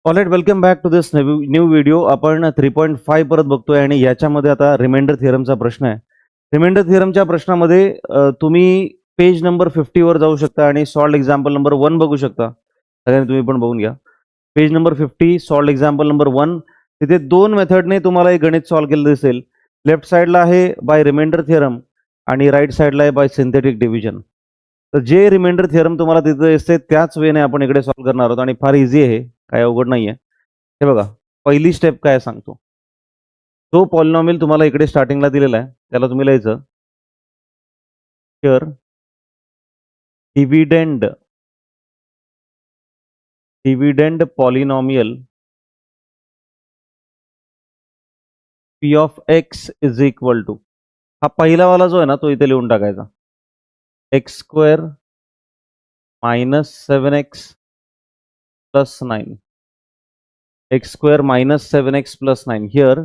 Alright, welcome back to this new video. आपण 3.5 परत बघतोय आणि याच्यामध्ये आता रिमाइंडर थिअरमचा प्रश्न आहे. रिमाइंडर थिअरमच्या प्रश्नामध्ये तुम्ही पेज नंबर 50 वर जाऊ शकता आणि सॉल्व्ड एक्झाम्पल नंबर 1 बघू शकता. सगळ्यांनी तुम्ही पण बघून घ्या. Page number 50 solved example number 1. तिथे दोन मेथडने तुम्हाला एक गणित सॉल्व्ह केलं दिसेल. लेफ्ट साइडला आहे बाय रिमाइंडर थिअरम आणि राईट साइडला आहे बाय सिंथेटिक डिव्हिजन. तर जे रिमाइंडर थिअरम तुम्हाला तिथे दिसते त्याच वेने आपण इकडे सॉल्व्ह करणार आहोत आणि फार इझी आहे, काय अवघड नाहीये. हे बघा, पहिली स्टेप काय सांगतो. जो पॉलिनॉमियल तुम्हाला इकडे स्टार्टिंगला दिलेला आहे त्याला तुम्ही लिहायचं here dividend polynomial P of X is equal to, हा पहिला वाला जो आहे ना तो इथे लिहून टाकायचा. X square minus 7x plus 9, x square minus 7x plus 9. Here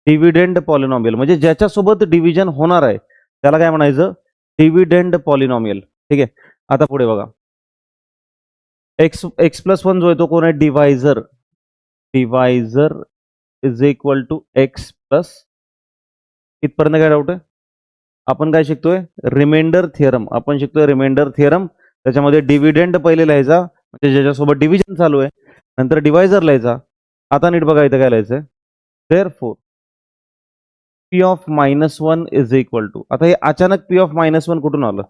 dividend polynomial म्हणजे ज्याच्यासोबत डिव्हिजन होणार आहे त्याला काय म्हणायचं, डिव्हिडंड पॉलिनॉमियल. ठीक आहे. आता पुढे बघा, एक्स प्लस 1 जो आहे तो कोण आहे, divisor. Divisor is equal to X plus, इथपर्यंत काय डाऊट आहे. आपण काय शिकतोय, रिमाइंडर थिअरम. आपण शिकतोय रिमाइंडर थिअरम. त्याच्यामध्ये डिव्हिडंड पहिले लिहायचा म्हणजे ज्याच्यासोबत डिव्हिजन चालू आहे, नंतर डिवायझर लिहायचा. आता नीट बघा इथं काय लिहायचंय, therefore P of minus 1 is equal to. आता हे अचानक पी ऑफ मायनस 1 कुठून आलं,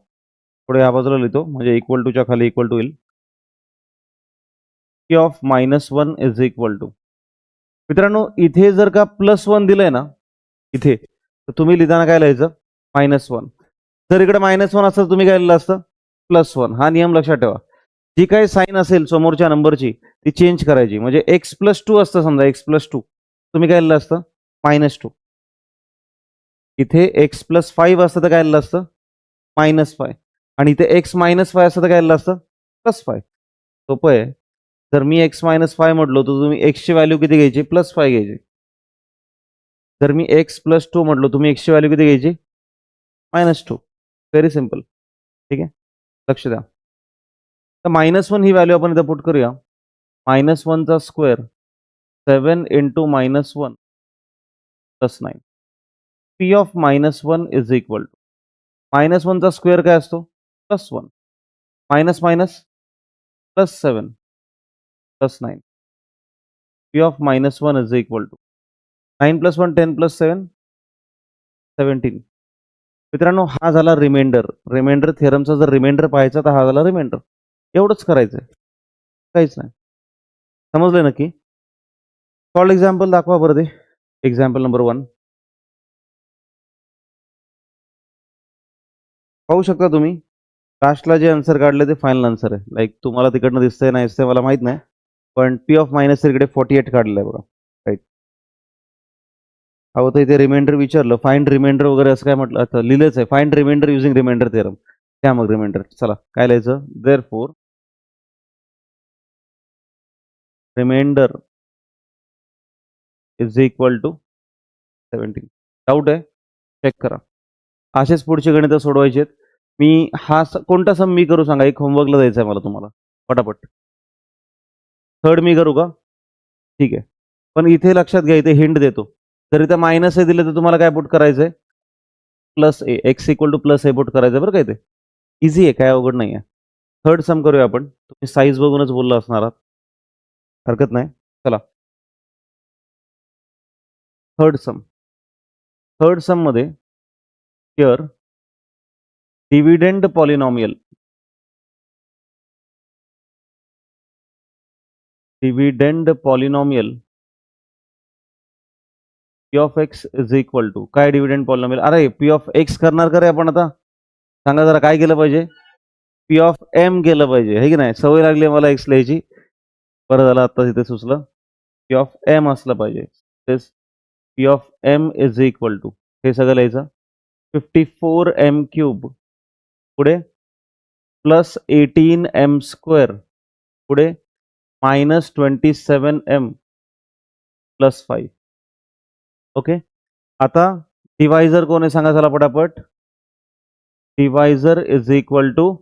पुढे ह्या बाजूला लिहितो म्हणजे इक्वल टूच्या खाली इक्वल टू येईल. P of minus 1 is equal to, मित्रांनो इथे जर का प्लस 1 दिलंय ना इथे, तर तुम्ही लिहिताना काय लिहायचं, मायनस 1. जर इकडे मायनस 1 असतं तुम्ही काय लिहिलं असतं, प्लस 1. हा नियम लक्षात ठेवा. जी काही साईन असेल समोरच्या नंबरची ती चेंज करायची. म्हणजे एक्स प्लस 2 असतं, समजा एक्स प्लस 2, तुम्ही काय लिहिलं असतं, मायनस 2. इथे एक्स प्लस 5 असतं तर काय लिहिलं असतं, मायनस 5. आणि इथे एक्स मायनस 5 असतं तर काय लिहिलं असतं, प्लस 5. सोपं आहे. जर मी एक्स मायनस 5 म्हटलो तर तुम्ही एक्सची व्हॅल्यू किती घ्यायची, प्लस 5 घ्यायची. जर मी एक्स प्लस 2 म्हटलो तुम्ही एक्सची व्हॅल्यू किती घ्यायची, मायनस 2. Very simple. ठीक आहे, लक्ष द्या. तर मायनस 1 ही व्हॅल्यू आपण इथं पुट करूया. मायनस 1चा square 7 into minus 1 plus 9. P of minus 1 is equal to, minus 1चा स्क्वेअर काय असतो, plus 1, minus minus plus 7 plus 9. P of minus 1 is equal to 9 plus 1 10 plus 7 17. मित्रांनो हा झाला रिमाइंडर. रिमाइंडर थिअरमचा जर रिमाइंडर पाहायचा तर हा झाला रिमाइंडर. एवढंच करायचंय, काहीच नाही. समजलं नक्की. सॉल्व एक्झाम्पल दाखवा बरं ते. एक्झाम्पल नंबर 1 पाहू शकता तुम्ही. लास्टला जे आन्सर काढले ते फायनल आन्सर आहे. लाईक तुम्हाला तिकडनं दिसतंय नाही दिसतंय मला माहित नाही, पण पी ऑफ मायनस इकडे 48 काढलेलं आहे बघा. राईट. हवं तर इथे रिमाइंडर विचारलं, फाइंड रिमाइंडर वगैरे असं काय म्हटलं, आता लिहिलंच आहे find remainder using remainder theorem. त्या मग रिमाइंडर चला काय लिहायचं, therefore remainder is equal to 17. Doubt आहे, चेक करा. असेच पुढचे गणितं सोडवायचे आहेत. मी हा कोणता सम मी करू सांगा, एक होमवर्कला द्यायचा आहे मला तुम्हाला पटापट. थर्ड मी करू का, ठीक आहे. पण इथे लक्षात घ्या, इथे हिंट देतो. जर इथे मायनस ए दिलं तर तुम्हाला काय पुट करायचंय, प्लस ए. एक्स इक्वल टू प्लस ए पुट करायचं बरं का. इथे इझी आहे, काय अवघड नाही आहे. थर्ड सम करूया आपण. तुम्ही साईज बघूनच बोलला असणार आहात, हरकत नाही. चला थर्ड सम. थर्ड सम मध्ये here dividend polynomial, dividend polynomial P of X is equal to, काय डिव्हिडंड पॉलिनॉमियल, अरे पी ऑफ एक्स करणार का रे आपण आता, सांगा जरा काय केलं पाहिजे, पी ऑफ एम केलं पाहिजे, हे की नाही. सवय लागली मला एक्स लिहायची, बरं झालं आता तिथे सुचलं. पी ऑफ एम असलं पाहिजे. तेच P of M is equal to, हे सगळं लिहायचं 54m³ पुढे प्लस 18m स्क्वेअर पुढे मायनस 27m प्लस 5. ओके. आता डिवायझर कोण आहे सांगा चला पटापट. Divisor is equal to,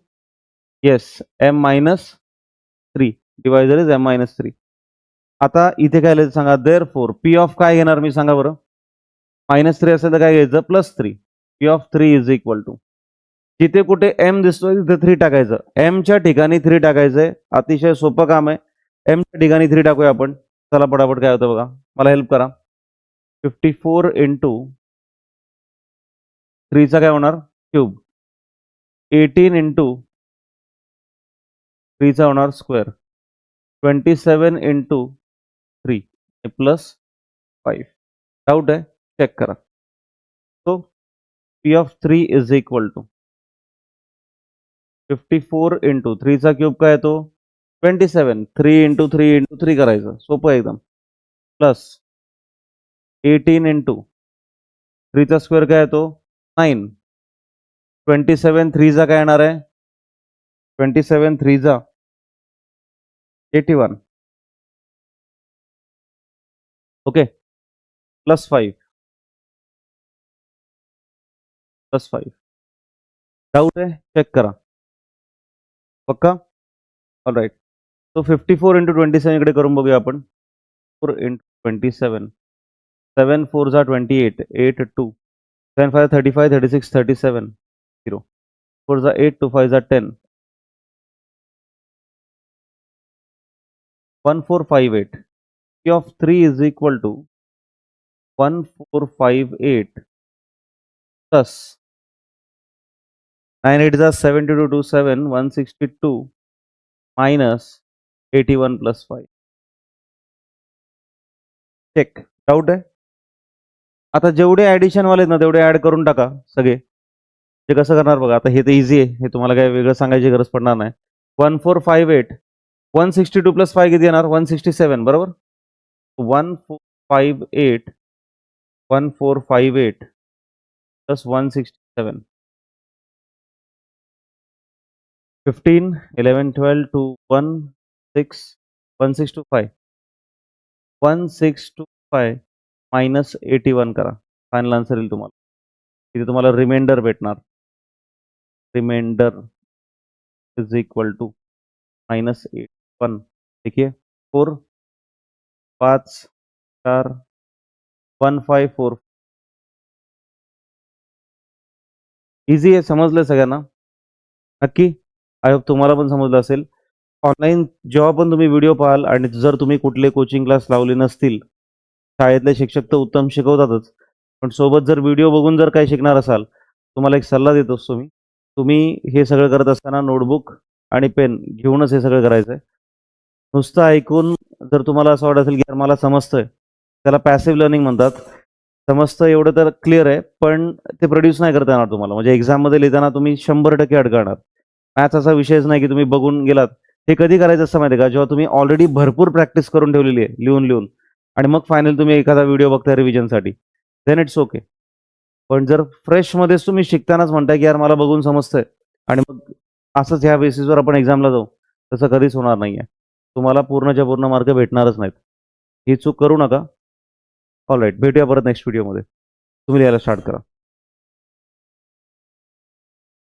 yes, m-3. Divisor is m-3. आता इथे काय लिहायचं सांगा, देअरफॉर पी ऑफ काय घेणार मी सांगा बरं. -3 असेल तर काय घ्यायचं, +3. P of 3 is equal to, जिथे कुठे एम दिसतोय तिथे 3 टाकायचं. एमच्या ठिकाणी 3 टाकायचंय. अतिशय सोपं काम आहे. एमच्या ठिकाणी 3 टाकूया आपण. चला पटापट काय होतं बघा, मला हेल्प करा. 54 इंटू 3चा काय होणार, क्यूब. 18 इंटू 3चा होणार स्क्वेअर. 27 इंटू 3 +5. डाऊट आहे, चेक करा. So P of 3 is equal to 54 into 3चा क्यूब काय येतो 27. 3 इंटू 3 इंटू 3 करायचं, सोपं एकदम. प्लस 18 इंटू 3चा स्क्वेअर काय येतो 9. 27 3चा काय येणार आहे, 27 3चा 81. ओके, +5 +5. डाऊट आहे, चेक करा. पक्का, ऑल राईट. सो 54 इंटू 27 इकडे करून बघूया आपण. 4 इंटू 27, 7 4 जा 28, 8 2, 7 5 35, 36 37, 0. 4 जा 8, 2 5 जा 10, 1458. P of 3 is equal to 1458 plus 9 8 is 72 27, 162 minus 81 plus 5. Check. Doubt आहे. आता जेवढे ऍडिशन वाले ना तेवढे ऍड करून टाका सगळे. ते कसं करणार बघा, आता हे तर इझी आहे, हे तुम्हाला काय वेगळं सांगायची गरज पडणार नाही. 1458 162 प्लस 5 किती येणार 167 बरोबर. 1458 plus 167, 15 11 12 2 1 6 1625, 1625 minus 81 करा. फायनल आन्सर येईल तुम्हाला. इथे तुम्हाला रिमाइंडर भेटणार. Remainder is equal to -81. देखिए 4 5 4 1 5 4. इझी आहे, समजलं सगळ्यांना नक्की. आय होप तुम्हाला पण समजलं असेल. ऑनलाईन जेव्हा पण तुम्ही व्हिडिओ पाहाल आणि जर तुम्ही कुठले कोचिंग क्लास लावले नसतील, शाळेतले शिक्षक तर उत्तम शिकवतातच, पण सोबत जर व्हिडिओ बघून जर काही शिकणार असाल, तुम्हाला एक सल्ला देत असतो मी. तुम्ही हे सगळं करत असताना नोटबुक आणि पेन घेऊनच हे सगळं करायचं आहे. नुसतं ऐकून जर तुम्हाला असं वाटत असेल की यार मला समजतंय, त्याला पॅसिव्ह लर्निंग म्हणतात. समजतं एवढं तर क्लिअर आहे, पण ते प्रोड्यूस नाही करता येणार तुम्हाला. म्हणजे एक्झाममध्ये लिहिताना तुम्ही 100% अडकणार. मॅथ्स असा विषयच नाही की तुम्ही बघून गेलात. हे कधी करायचं असं माहिती आहे का, जेव्हा तुम्ही ऑलरेडी भरपूर प्रॅक्टिस करून ठेवलेली आहे लिहून लिहून, आणि मग फायनल तुम्ही एखादा व्हिडिओ बघताय रिव्हिजनसाठी, देन इट्स ओके. पण जर फ्रेशमध्येच तुम्ही शिकतानाच म्हणताय की यार मला बघून समजतंय आणि मग असंच ह्या बेसिसवर आपण एक्झामला जाऊ, तसं कधीच होणार नाही आहे. तुम्हाला पूर्णच्या पूर्ण मार्क भेटणारच नाहीत. ही चूक करू नका. ऑल राईट, भेटूया परत नेक्स्ट व्हिडिओमध्ये. तुम्ही लिहायला स्टार्ट करा.